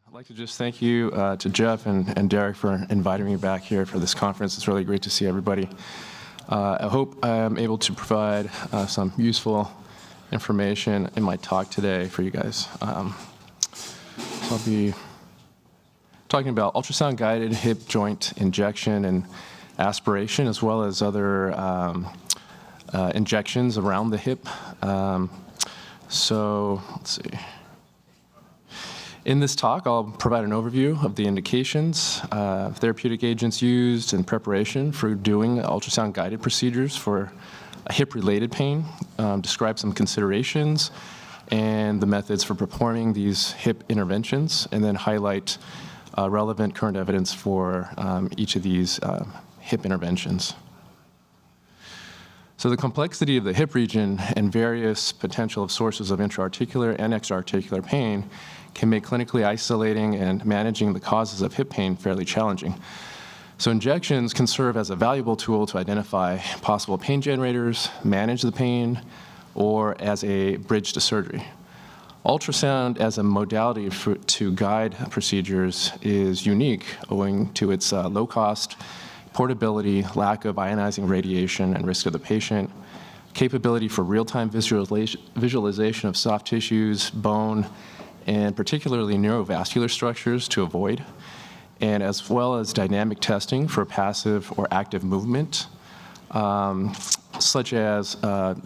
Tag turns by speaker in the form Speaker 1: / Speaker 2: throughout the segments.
Speaker 1: I'd like to just thank you to Jeff and Derek for inviting me back here for this conference. It's really great to see everybody. I hope I'm able to provide some useful information in my talk today for you guys. So I'll be talking about ultrasound-guided hip joint injection and aspiration, as well as other injections around the hip. So let's see. In this talk, I'll provide an overview of the indications, therapeutic agents used in preparation for doing ultrasound-guided procedures for a hip-related pain, describe some considerations and the methods for performing these hip interventions, and then highlight relevant current evidence for each of these hip interventions. So the complexity of the hip region and various potential sources of intra-articular and extra-articular pain can make clinically isolating and managing the causes of hip pain fairly challenging. So injections can serve as a valuable tool to identify possible pain generators, manage the pain, or as a bridge to surgery. Ultrasound as a modality to guide procedures is unique owing to its low cost, portability, lack of ionizing radiation and risk of the patient, capability for real-time visualization of soft tissues, bone, and particularly neurovascular structures to avoid, and as well as dynamic testing for passive or active movement, such as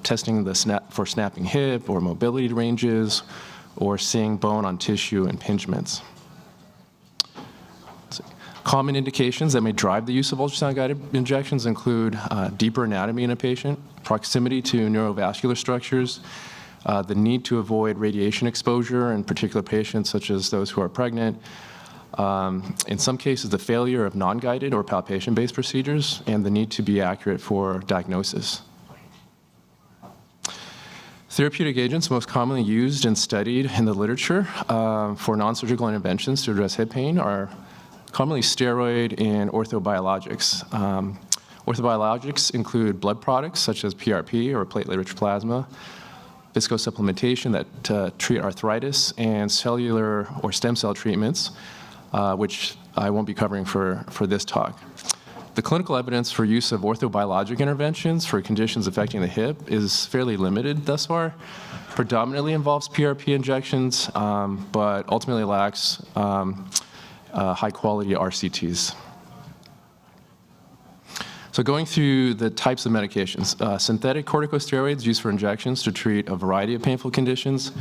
Speaker 1: testing for snapping hip or mobility ranges, or seeing bone on tissue impingements. Common indications that may drive the use of ultrasound-guided injections include deeper anatomy in a patient, proximity to neurovascular structures, the need to avoid radiation exposure in particular patients such as those who are pregnant, in some cases the failure of non-guided or palpation-based procedures, and the need to be accurate for diagnosis. Therapeutic agents most commonly used and studied in the literature for non-surgical interventions to address hip pain are commonly steroid and orthobiologics. Orthobiologics include blood products such as PRP or platelet-rich plasma, viscosupplementation that treat arthritis, and cellular or stem cell treatments, which I won't be covering for this talk. The clinical evidence for use of orthobiologic interventions for conditions affecting the hip is fairly limited thus far. Predominantly involves PRP injections, but ultimately lacks high-quality RCTs. So going through the types of medications, synthetic corticosteroids used for injections to treat a variety of painful conditions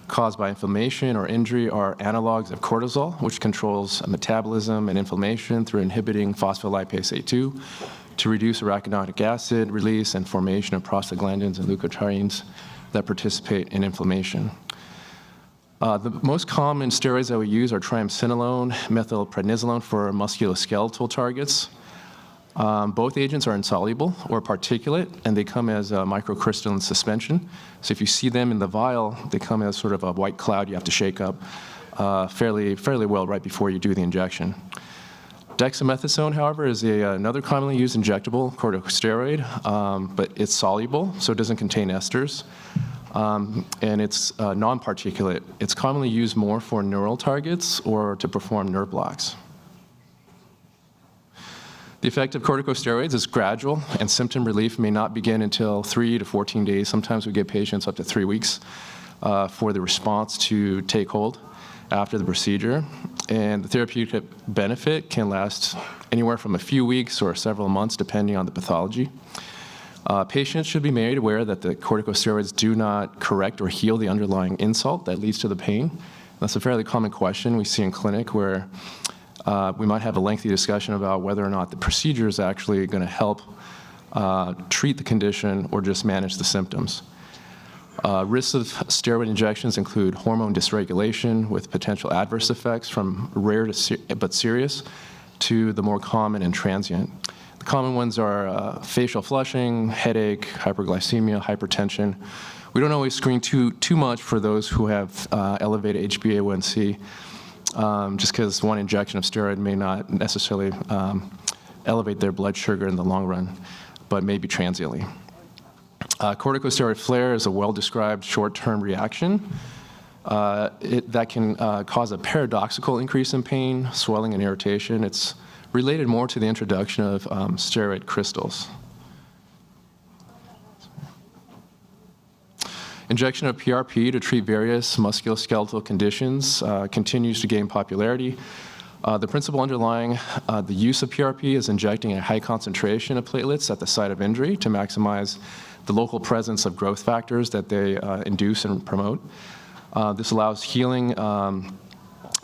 Speaker 1: caused by inflammation or injury are analogs of cortisol, which controls metabolism and inflammation through inhibiting phospholipase A2 to reduce arachidonic acid release and formation of prostaglandins and leukotrienes that participate in inflammation. The most common steroids that we use are triamcinolone, methylprednisolone for musculoskeletal targets. Both agents are insoluble or particulate, and they come as a microcrystalline suspension. So if you see them in the vial, they come as sort of a white cloud you have to shake up fairly well right before you do the injection. Dexamethasone, however, is another commonly used injectable corticosteroid, but it's soluble, so it doesn't contain esters, and it's non-particulate. It's commonly used more for neural targets or to perform nerve blocks. The effect of corticosteroids is gradual, and symptom relief may not begin until 3 to 14 days. Sometimes we get patients up to 3 weeks for the response to take hold after the procedure. And the therapeutic benefit can last anywhere from a few weeks or several months, depending on the pathology. Patients should be made aware that the corticosteroids do not correct or heal the underlying insult that leads to the pain. That's a fairly common question we see in clinic where we might have a lengthy discussion about whether or not the procedure is actually going to help treat the condition or just manage the symptoms. Risks of steroid injections include hormone dysregulation with potential adverse effects from rare but serious to the more common and transient. The common ones are facial flushing, headache, hyperglycemia, hypertension. We don't always screen too much for those who have elevated HbA1c. Just because one injection of steroid may not necessarily elevate their blood sugar in the long run, but maybe transiently. Corticosteroid flare is a well-described short-term reaction that can cause a paradoxical increase in pain, swelling, and irritation. It's related more to the introduction of steroid crystals. Injection of PRP to treat various musculoskeletal conditions continues to gain popularity. The principle underlying the use of PRP is injecting a high concentration of platelets at the site of injury to maximize the local presence of growth factors that they induce and promote. This allows healing,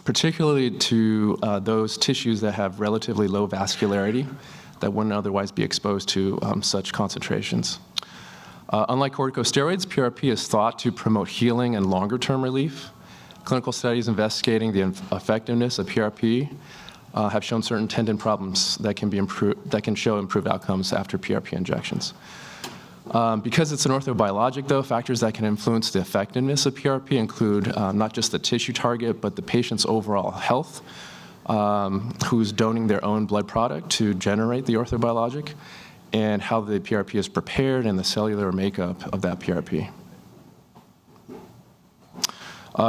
Speaker 1: particularly to those tissues that have relatively low vascularity that wouldn't otherwise be exposed to such concentrations. Unlike corticosteroids, PRP is thought to promote healing and longer-term relief. Clinical studies investigating the effectiveness of PRP have shown certain tendon problems that can show improved outcomes after PRP injections. Because it's an orthobiologic, though, factors that can influence the effectiveness of PRP include not just the tissue target, but the patient's overall health, who's donating their own blood product to generate the orthobiologic, and how the PRP is prepared and the cellular makeup of that PRP.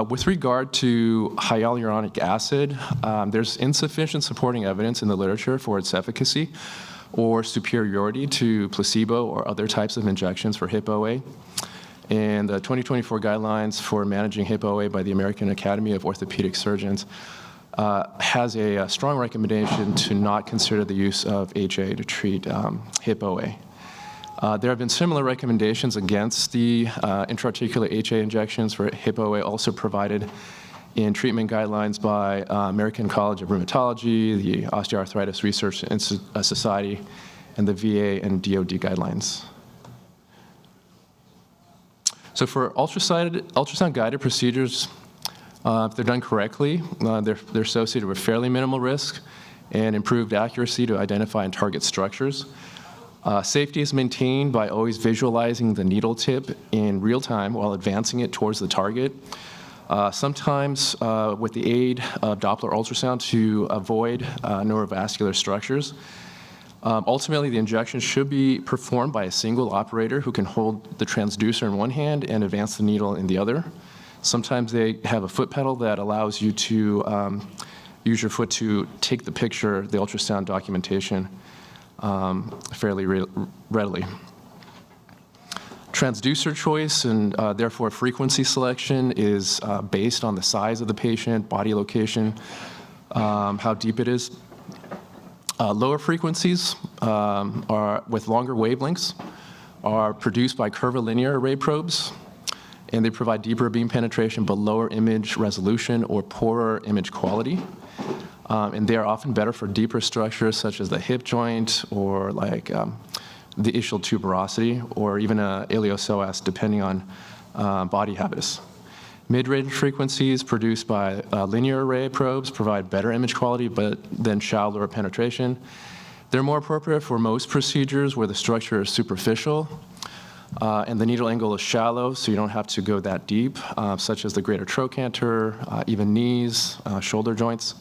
Speaker 1: With regard to hyaluronic acid, there's insufficient supporting evidence in the literature for its efficacy or superiority to placebo or other types of injections for hip OA. And the 2024 guidelines for managing hip OA by the American Academy of Orthopedic Surgeons has a strong recommendation to not consider the use of HA to treat hip OA. There have been similar recommendations against the intra-articular HA injections for hip OA, also provided in treatment guidelines by American College of Rheumatology, the Osteoarthritis Research Society, and the VA and DoD guidelines. So for ultrasound-guided procedures, if they're done correctly, they're associated with fairly minimal risk and improved accuracy to identify and target structures. Safety is maintained by always visualizing the needle tip in real time while advancing it towards the target. Sometimes with the aid of Doppler ultrasound to avoid neurovascular structures. Ultimately, the injection should be performed by a single operator who can hold the transducer in one hand and advance the needle in the other. Sometimes they have a foot pedal that allows you to use your foot to take the picture, the ultrasound documentation, fairly readily. Transducer choice and therefore frequency selection is based on the size of the patient, body location, how deep it is. Lower frequencies are with longer wavelengths are produced by curvilinear array probes, and they provide deeper beam penetration but lower image resolution or poorer image quality. And they are often better for deeper structures such as the hip joint or like the ischial tuberosity or even iliopsoas, depending on body habitus. Mid-range frequencies produced by linear array probes provide better image quality but then shallower penetration. They're more appropriate for most procedures where the structure is superficial and the needle angle is shallow, so you don't have to go that deep, such as the greater trochanter, even knees, shoulder joints.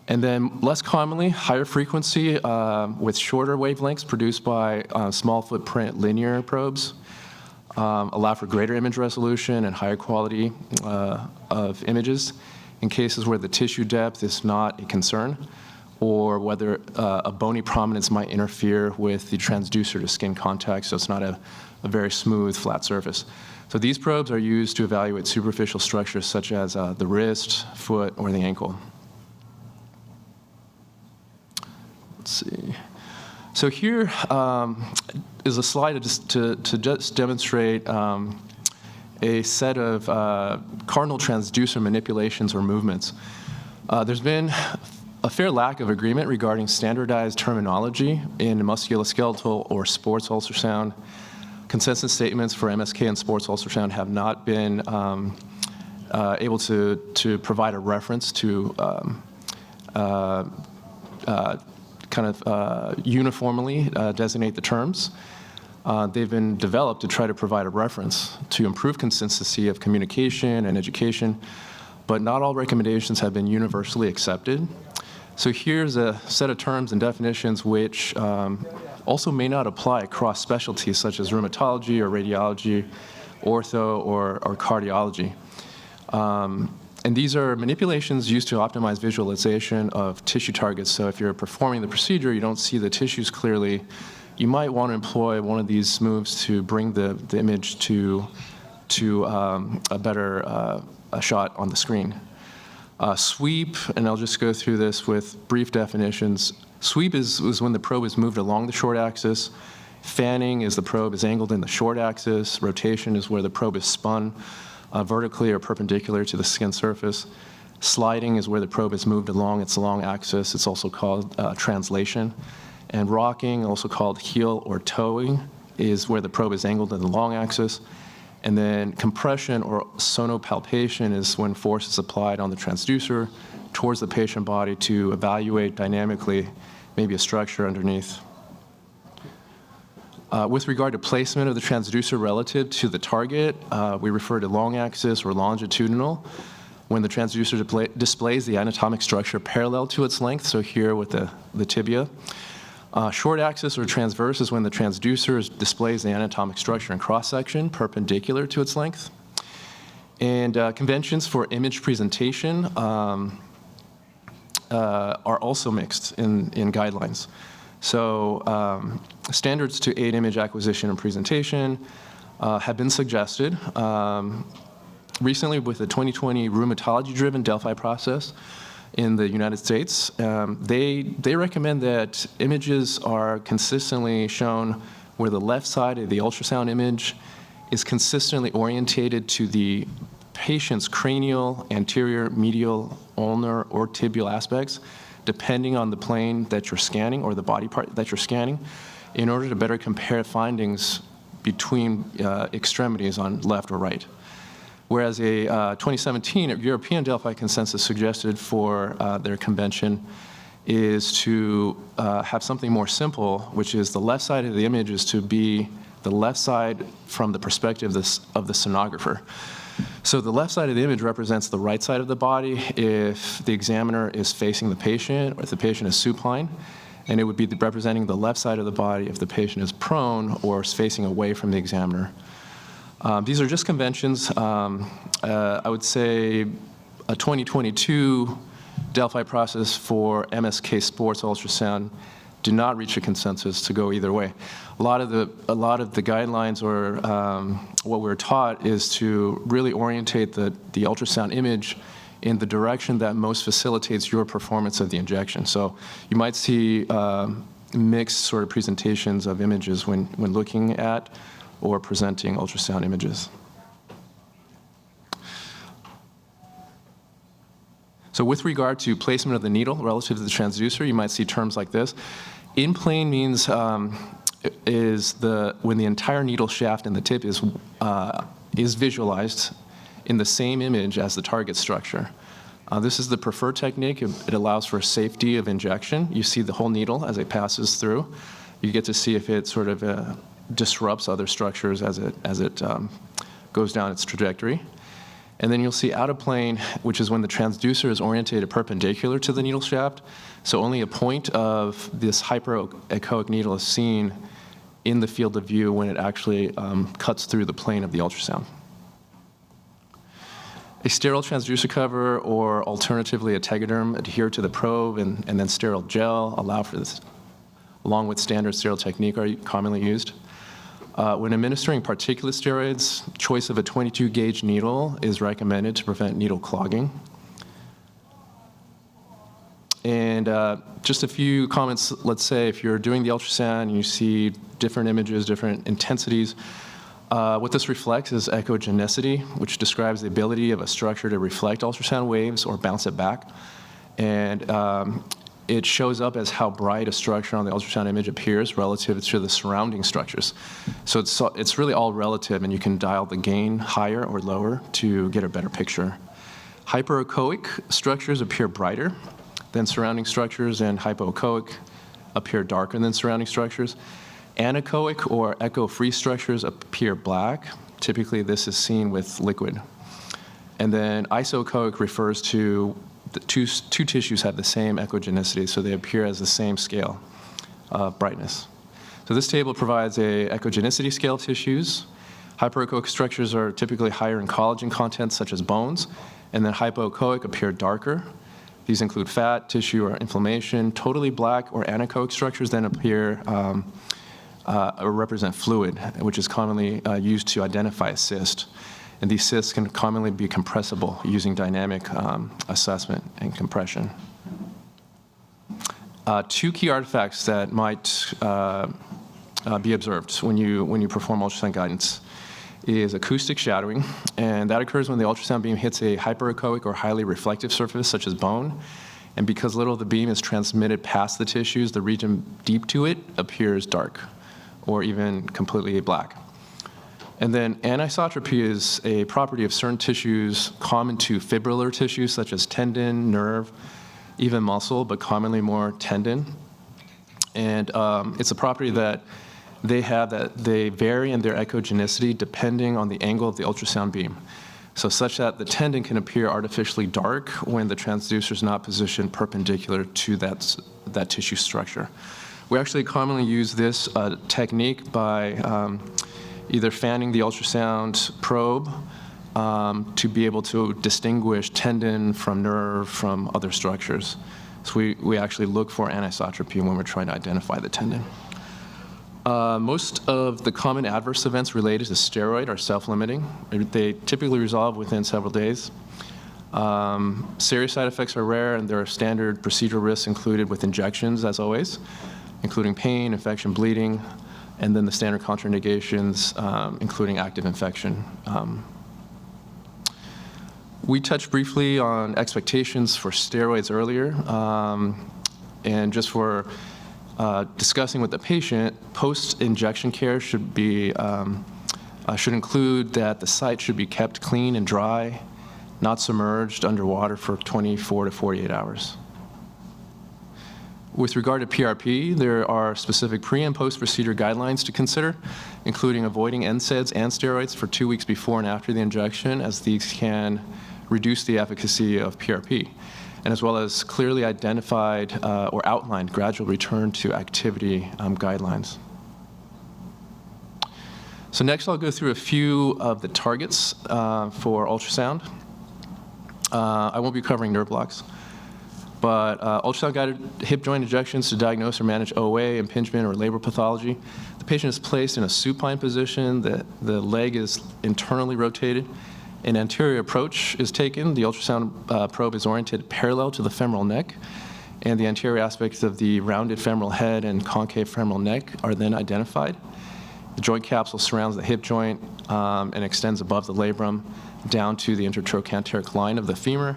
Speaker 1: And then less commonly, higher frequency with shorter wavelengths produced by small footprint linear probes allow for greater image resolution and higher quality of images in cases where the tissue depth is not a concern or whether a bony prominence might interfere with the transducer to skin contact, so it's not a very smooth, flat surface. So these probes are used to evaluate superficial structures such as the wrist, foot, or the ankle. Let's see. So here is a slide to just demonstrate a set of cardinal transducer manipulations or movements. There's been a fair lack of agreement regarding standardized terminology in musculoskeletal or sports ultrasound. Consensus statements for MSK and sports ultrasound have not been able to provide a reference to uniformly designate the terms. They've been developed to try to provide a reference to improve consistency of communication and education, but not all recommendations have been universally accepted. So here's a set of terms and definitions which also may not apply across specialties such as rheumatology or radiology, ortho, or cardiology. And these are manipulations used to optimize visualization of tissue targets. So if you're performing the procedure, you don't see the tissues clearly, you might want to employ one of these moves to bring the image to a better a shot on the screen. Sweep, and I'll just go through this with brief definitions. Sweep is when the probe is moved along the short axis. Fanning is the probe is angled in the short axis. Rotation is where the probe is spun vertically or perpendicular to the skin surface. Sliding is where the probe is moved along its long axis. It's also called translation. And rocking, also called heel or toeing, is where the probe is angled in the long axis. And then compression or sonopalpation is when force is applied on the transducer towards the patient body to evaluate dynamically maybe a structure underneath. With regard to placement of the transducer relative to the target, we refer to long axis or longitudinal when the transducer displays the anatomic structure parallel to its length, so here with the tibia. Short axis or transverse is when the transducer displays the anatomic structure in cross-section perpendicular to its length. And conventions for image presentation are also mixed in guidelines. So standards to aid image acquisition and presentation have been suggested. Recently with the 2020 rheumatology-driven Delphi process in the United States, they recommend that images are consistently shown where the left side of the ultrasound image is consistently orientated to the patient's cranial, anterior, medial, ulnar, or tibial aspects, depending on the plane that you're scanning or the body part that you're scanning, in order to better compare findings between extremities on left or right. Whereas a 2017 European Delphi consensus suggested for their convention is to have something more simple, which is the left side of the image is to be the left side from the perspective of the sonographer. So the left side of the image represents the right side of the body if the examiner is facing the patient or if the patient is supine, and it would be representing the left side of the body if the patient is prone or is facing away from the examiner. These are just conventions. I would say a 2022 Delphi process for MSK sports ultrasound did not reach a consensus to go either way. A lot of the guidelines or what we're taught is to really orientate the ultrasound image in the direction that most facilitates your performance of the injection. So you might see mixed sort of presentations of images when looking at or presenting ultrasound images. So with regard to placement of the needle relative to the transducer, you might see terms like this. In plane means is when the entire needle shaft and the tip is visualized in the same image as the target structure. This is the preferred technique. It allows for safety of injection. You see the whole needle as it passes through. You get to see if it sort of disrupts other structures as it goes down its trajectory. And then you'll see out of plane, which is when the transducer is orientated perpendicular to the needle shaft. So only a point of this hyperechoic needle is seen in the field of view when it actually cuts through the plane of the ultrasound. A sterile transducer cover or alternatively a tegaderm adhere to the probe and then sterile gel allow for this, along with standard sterile technique are commonly used. When administering particulate steroids, choice of a 22 gauge needle is recommended to prevent needle clogging. And just a few comments, let's say if you're doing the ultrasound and you see different images, different intensities, what this reflects is echogenicity, which describes the ability of a structure to reflect ultrasound waves or bounce it back. And it shows up as how bright a structure on the ultrasound image appears relative to the surrounding structures. So it's really all relative, and you can dial the gain higher or lower to get a better picture. Hyperechoic structures appear brighter than surrounding structures, and hypoechoic appear darker than surrounding structures. Anechoic or echo-free structures appear black. Typically, this is seen with liquid. And then isoechoic refers to the two tissues have the same echogenicity, so they appear as the same scale of brightness. So this table provides a echogenicity scale of tissues. Hyperechoic structures are typically higher in collagen content, such as bones, and then hypoechoic appear darker. These include fat, tissue, or inflammation. Totally black or anechoic structures then appear or represent fluid, which is commonly used to identify a cyst. And these cysts can commonly be compressible using dynamic assessment and compression. Two key artifacts that might be observed when you perform ultrasound guidance is acoustic shadowing, and that occurs when the ultrasound beam hits a hyperechoic or highly reflective surface, such as bone. And because little of the beam is transmitted past the tissues, the region deep to it appears dark or even completely black. And then anisotropy is a property of certain tissues common to fibrillar tissues, such as tendon, nerve, even muscle, but commonly more tendon. And it's a property that they have that they vary in their echogenicity depending on the angle of the ultrasound beam. So such that the tendon can appear artificially dark when the transducer is not positioned perpendicular to that tissue structure. We actually commonly use this technique by either fanning the ultrasound probe to be able to distinguish tendon from nerve from other structures. So we actually look for anisotropy when we're trying to identify the tendon. Most of the common adverse events related to steroid are self-limiting. They typically resolve within several days. Serious side effects are rare, and there are standard procedural risks included with injections, as always, including pain, infection, bleeding, and then the standard contraindications, including active infection. We touched briefly on expectations for steroids earlier, and just for discussing with the patient, post-injection care should include that the site should be kept clean and dry, not submerged underwater for 24 to 48 hours. With regard to PRP, there are specific pre- and post-procedure guidelines to consider, including avoiding NSAIDs and steroids for 2 weeks before and after the injection, as these can reduce the efficacy of PRP, and as well as clearly identified or outlined gradual return to activity guidelines. So next I'll go through a few of the targets for ultrasound. I won't be covering nerve blocks, but ultrasound-guided hip joint injections to diagnose or manage OA, impingement, or labral pathology. The patient is placed in a supine position, the leg is internally rotated, an anterior approach is taken. The ultrasound probe is oriented parallel to the femoral neck, and the anterior aspects of the rounded femoral head and concave femoral neck are then identified. The joint capsule surrounds the hip joint and extends above the labrum down to the intertrochanteric line of the femur.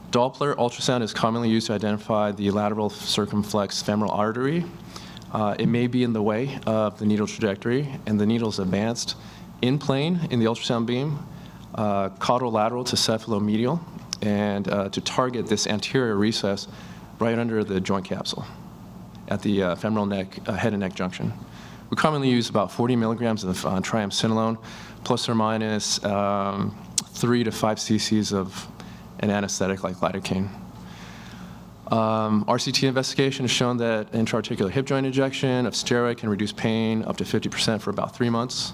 Speaker 1: Doppler ultrasound is commonly used to identify the lateral circumflex femoral artery. It may be in the way of the needle trajectory, and the needle is advanced in plane in the ultrasound beam, caudal-lateral to cephalomedial, and to target this anterior recess right under the joint capsule at the femoral neck, head and neck junction. We commonly use about 40 milligrams of triamcinolone, plus or minus 3 to 5 cc's of an anesthetic like lidocaine. RCT investigation has shown that intra-articular hip joint injection of steroid can reduce pain up to 50% for about 3 months.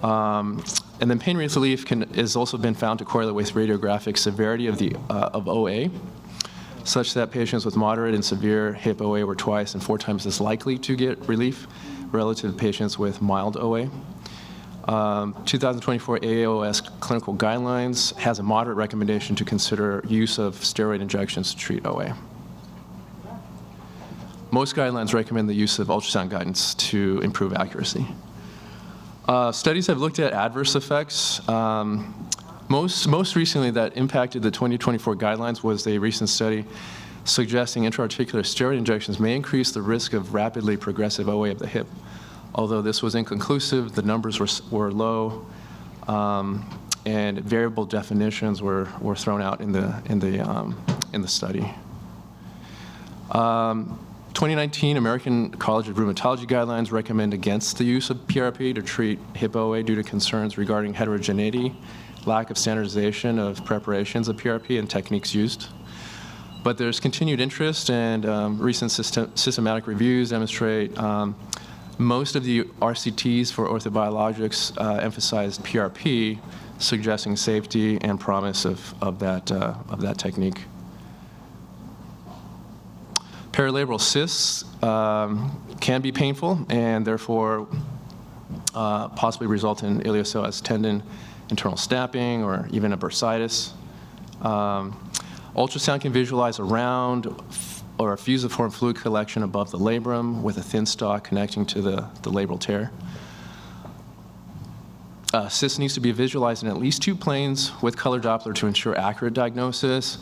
Speaker 1: And then pain relief has also been found to correlate with radiographic severity of OA, such that patients with moderate and severe hip OA were twice and 4 times as likely to get relief relative to patients with mild OA. 2024 AAOS clinical guidelines has a moderate recommendation to consider use of steroid injections to treat OA. Most guidelines recommend the use of ultrasound guidance to improve accuracy. Studies have looked at adverse effects. Most recently that impacted the 2024 guidelines was a recent study suggesting intra-articular steroid injections may increase the risk of rapidly progressive OA of the hip. Although this was inconclusive, the numbers were low, and variable definitions were thrown out in the study. 2019 American College of Rheumatology guidelines recommend against the use of PRP to treat hip OA due to concerns regarding heterogeneity, lack of standardization of preparations of PRP and techniques used. But there's continued interest, and recent systematic reviews demonstrate Most of the RCTs for orthobiologics emphasized PRP, suggesting safety and promise of that technique. Perilabral cysts can be painful and therefore possibly result in iliopsoas tendon internal snapping or even a bursitis. Ultrasound can visualize a round or a fusiform fluid collection above the labrum with a thin stalk connecting to the labral tear. Cyst needs to be visualized in at least 2 planes with color Doppler to ensure accurate diagnosis,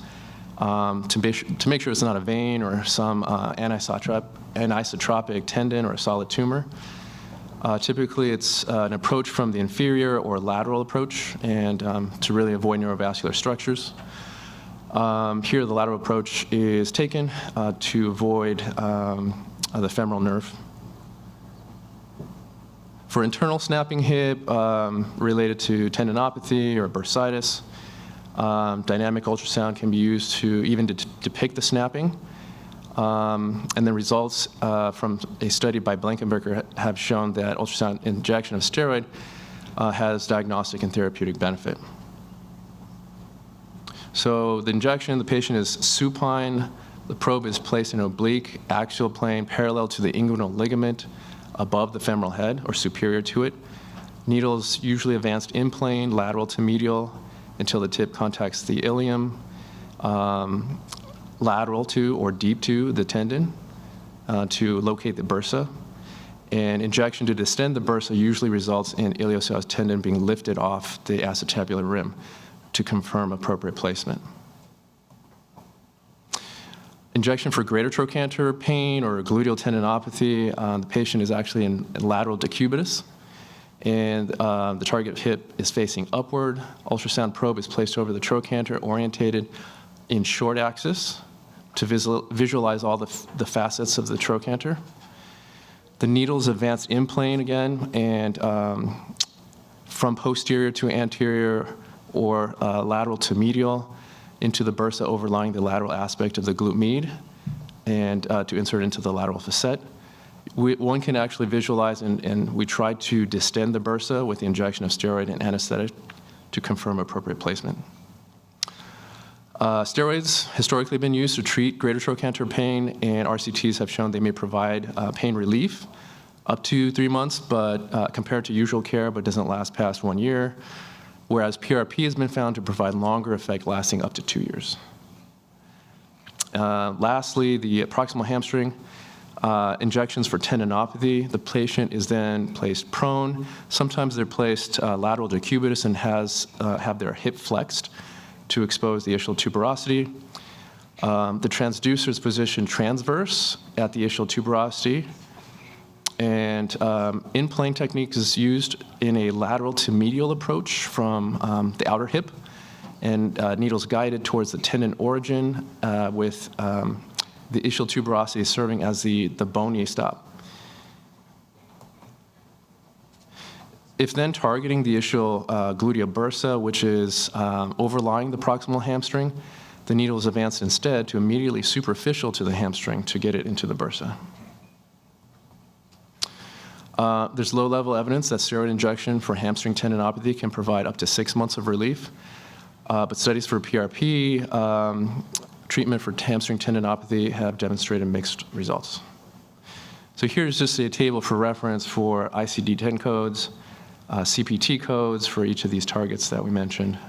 Speaker 1: to make sure it's not a vein or some anisotropic tendon or a solid tumor. Typically, it's an approach from the inferior or lateral approach, and to really avoid neurovascular structures. Here, the lateral approach is taken to avoid the femoral nerve. For internal snapping hip related to tendinopathy or bursitis, dynamic ultrasound can be used to even depict the snapping. And the results from a study by Blankenberger have shown that ultrasound injection of steroid has diagnostic and therapeutic benefit. So the injection, the patient is supine. The probe is placed in oblique axial plane parallel to the inguinal ligament above the femoral head or superior to it. Needles usually advanced in plane, lateral to medial, until the tip contacts the ilium, lateral to or deep to the tendon to locate the bursa. And injection to distend the bursa usually results in iliopsoas tendon being lifted off the acetabular rim to confirm appropriate placement. Injection for greater trochanter pain or gluteal tendinopathy, the patient is actually in lateral decubitus, and the target hip is facing upward. Ultrasound probe is placed over the trochanter, orientated in short axis to visualize all the facets of the trochanter. The needle is advanced in plane again, and from posterior to anterior or lateral to medial into the bursa overlying the lateral aspect of the glute med, and to insert into the lateral facet. One can actually visualize, and we try to distend the bursa with the injection of steroid and anesthetic to confirm appropriate placement. Steroids historically have been used to treat greater trochanter pain, and RCTs have shown they may provide pain relief up to 3 months, but compared to usual care, but doesn't last past 1 year, whereas PRP has been found to provide longer effect lasting up to 2 years. Lastly, the proximal hamstring. Injections for tendinopathy. The patient is then placed prone. Sometimes they're placed lateral decubitus and have their hip flexed to expose the ischial tuberosity. The transducer is positioned transverse at the ischial tuberosity. And in-plane technique is used in a lateral to medial approach from the outer hip, and needles guided towards the tendon origin with the ischial tuberosity serving as the bony stop. If then targeting the ischial gluteal bursa, which is overlying the proximal hamstring, the needle is advanced instead to immediately superficial to the hamstring to get it into the bursa. There's low-level evidence that steroid injection for hamstring tendinopathy can provide up to 6 months of relief, but studies for PRP treatment for hamstring tendinopathy have demonstrated mixed results. So here's just a table for reference for ICD-10 codes, CPT codes for each of these targets that we mentioned.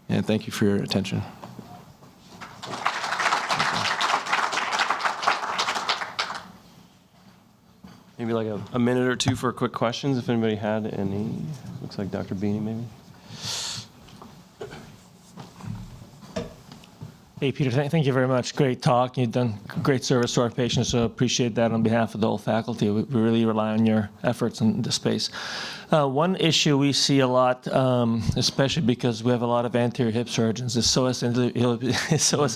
Speaker 1: And thank you for your attention.
Speaker 2: Maybe like a minute or two for quick questions, if anybody had any. Looks like Dr. Beanie, maybe.
Speaker 3: Hey, Peter, thank you very much. Great talk. You've done great service to our patients, so appreciate that on behalf of the whole faculty. We really rely on your efforts in this space. One issue we see a lot, especially because we have a lot of anterior hip surgeons, is psoas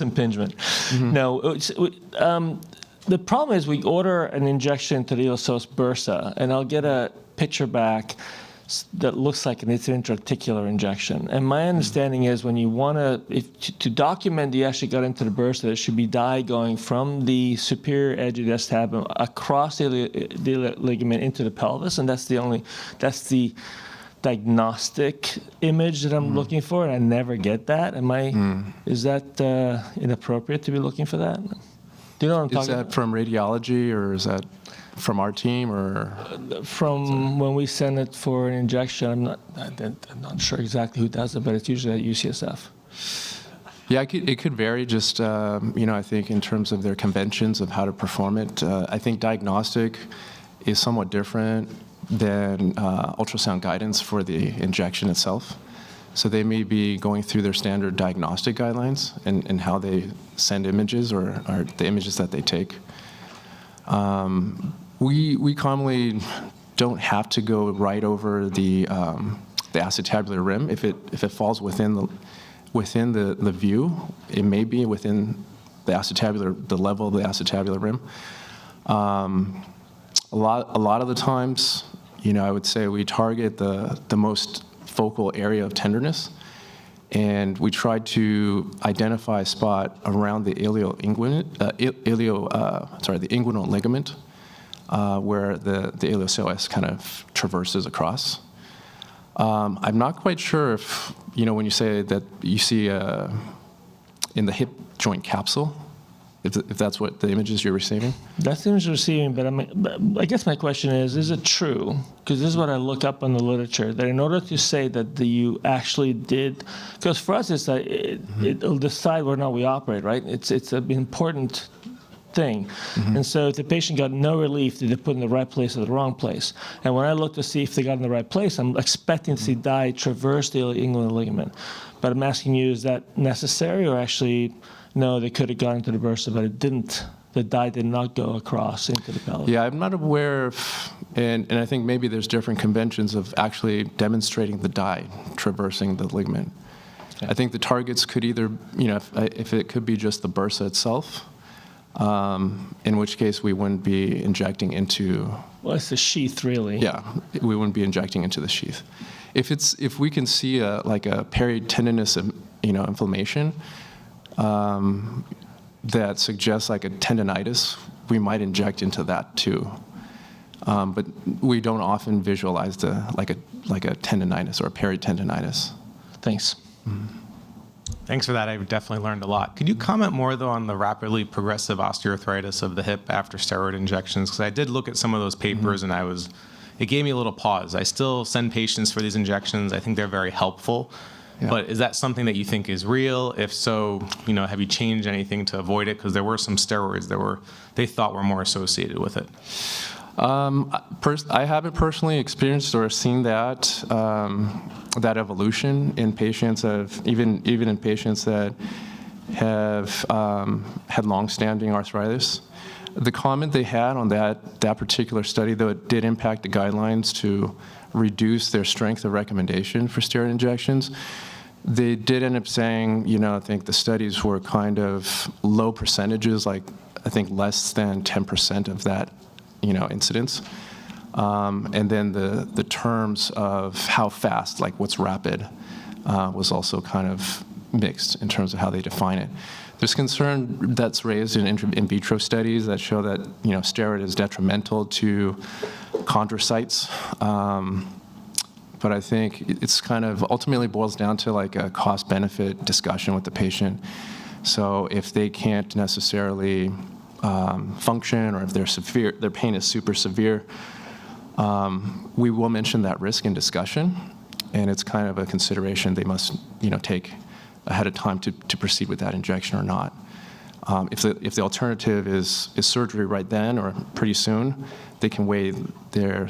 Speaker 3: impingement. Mm-hmm. Now, the problem is we order an injection to the iliopsoas bursa, and I'll get a picture back. that looks like it's an intra-articular injection. And my understanding is when you want to document you actually got into the bursa, there should be dye going from the superior edge of the acetabulum across the ligament into the pelvis, and that's the diagnostic image that I'm looking for, and I never get that. Is that inappropriate to be looking for that? Do you know what I'm talking about?
Speaker 1: Is that from radiology, or is that from our team, or?
Speaker 3: From when we send it for an injection, I'm not sure exactly who does it, but it's usually at UCSF.
Speaker 1: Yeah, it could vary just, I think in terms of their conventions of how to perform it. I think diagnostic is somewhat different than ultrasound guidance for the injection itself. So they may be going through their standard diagnostic guidelines and how they send images or the images that they take. We commonly don't have to go right over the acetabular rim. If it falls within the view, it may be within the level of the acetabular rim. A lot of the times, I would say we target the most focal area of tenderness, and we try to identify a spot around the the inguinal ligament, where the iliopsoas kind of traverses across. I'm not quite sure if, when you say that you see in the hip joint capsule, if that's what the images you're receiving?
Speaker 3: That's the image you're receiving, but I guess my question is it true? Because this is what I look up in the literature, that in order to say that you actually did, because for us it'll decide whether or not we operate, right? It's an important thing. And so if the patient got no relief, did they put in the right place or the wrong place? And when I look to see if they got in the right place, I'm expecting to see dye traverse the inguinal ligament. But I'm asking you, is that necessary, or actually, no, they could have gone into the bursa, but it didn't. The dye did not go across into the pelvis.
Speaker 1: Yeah, I'm not aware of, and I think maybe there's different conventions of actually demonstrating the dye traversing the ligament. Okay. I think the targets could either, if it could be just the bursa itself, in which case we wouldn't be injecting into.
Speaker 3: Well, it's the sheath, really.
Speaker 1: Yeah, we wouldn't be injecting into the sheath. If we can see a peritendinous, inflammation, that suggests like a tendinitis, we might inject into that too. But we don't often visualize like a tendinitis or a peritendinitis.
Speaker 3: Thanks.
Speaker 4: Thanks for that. I've definitely learned a lot. Could you comment more, though, on the rapidly progressive osteoarthritis of the hip after steroid injections? Because I did look at some of those papers, and it gave me a little pause. I still send patients for these injections. I think they're very helpful. Yeah. But is that something that you think is real? If so, have you changed anything to avoid it? Because there were some steroids they thought were more associated with it.
Speaker 1: I haven't personally experienced or seen that evolution in patients even in patients that have had long-standing arthritis. The comment they had on that particular study, though it did impact the guidelines to reduce their strength of recommendation for steroid injections, they did end up saying, I think the studies were kind of low percentages, like I think less than 10% of that, incidence. And then the terms of how fast, like what's rapid, was also kind of mixed in terms of how they define it. There's concern that's raised in vitro studies that show that, steroid is detrimental to chondrocytes. But I think it's kind of ultimately boils down to like a cost-benefit discussion with the patient. So if they can't necessarily function, or if their pain is super severe, we will mention that risk in discussion, and it's kind of a consideration they must, take ahead of time to proceed with that injection or not. If the alternative is surgery right then or pretty soon, they can weigh their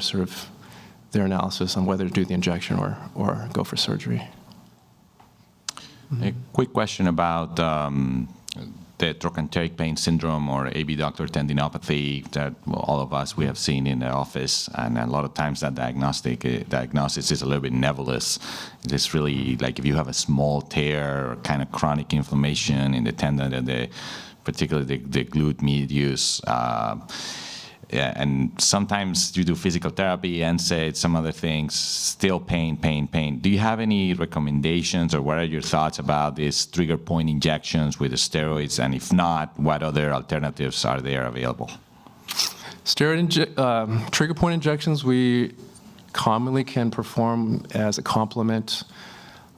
Speaker 1: analysis on whether to do the injection or go for surgery.
Speaker 5: A quick question about the trochanteric pain syndrome, or abductor tendinopathy, that all of us we have seen in the office, and a lot of times that diagnosis is a little bit nebulous. It's really like if you have a small tear or kind of chronic inflammation in the tendon, particularly the glute medius. yeah, and sometimes you do physical therapy, NSAID, some other things, still pain, pain, pain. Do you have any recommendations, or what are your thoughts about these trigger point injections with the steroids? And if not, what other alternatives are there available?
Speaker 1: Trigger point injections we commonly can perform as a complement.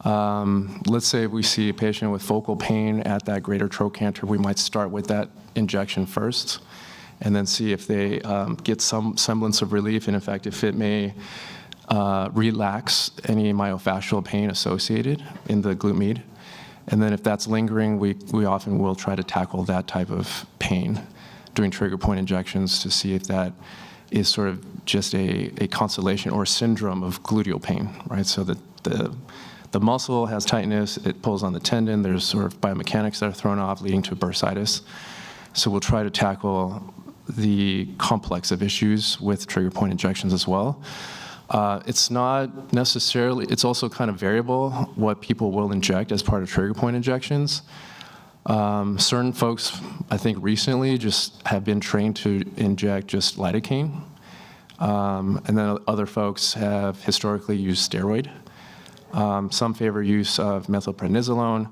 Speaker 1: Let's say if we see a patient with focal pain at that greater trochanter, we might start with that injection first and then see if they get some semblance of relief, and in fact, if it may relax any myofascial pain associated in the glute med. And then if that's lingering, we often will try to tackle that type of pain doing trigger point injections to see if that is sort of just a constellation or a syndrome of gluteal pain, right? So that the muscle has tightness, it pulls on the tendon, there's sort of biomechanics that are thrown off leading to bursitis. So we'll try to tackle the complex of issues with trigger point injections as well. It's not necessarily, it's also kind of variable what people will inject as part of trigger point injections. Certain folks, I think recently, just have been trained to inject just lidocaine. And then other folks have historically used steroid. Some favor use of methylprednisolone.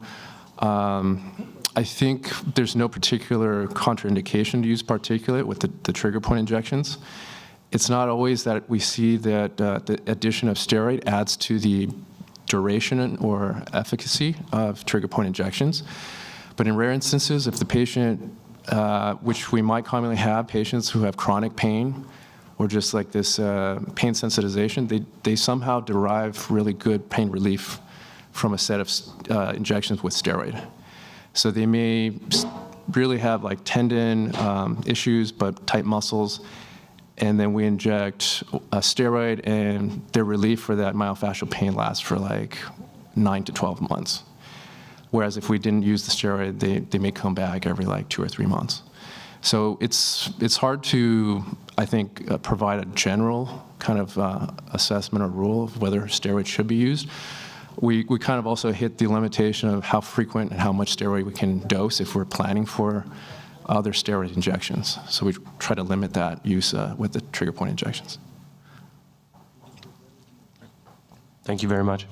Speaker 1: I think there's no particular contraindication to use particulate with the trigger point injections. It's not always that we see that the addition of steroid adds to the duration or efficacy of trigger point injections. But in rare instances, if the patient, which we might commonly have, patients who have chronic pain or just like this pain sensitization, they somehow derive really good pain relief from a set of injections with steroid. So they may really have like tendon issues, but tight muscles, and then we inject a steroid, and their relief for that myofascial pain lasts for like 9 to 12 months. Whereas if we didn't use the steroid, they may come back every like 2 or 3 months. So it's hard to, I think, provide a general kind of assessment or rule of whether steroids should be used. We kind of also hit the limitation of how frequent and how much steroid we can dose if we're planning for other steroid injections. So we try to limit that use with the trigger point injections.
Speaker 2: Thank you very much.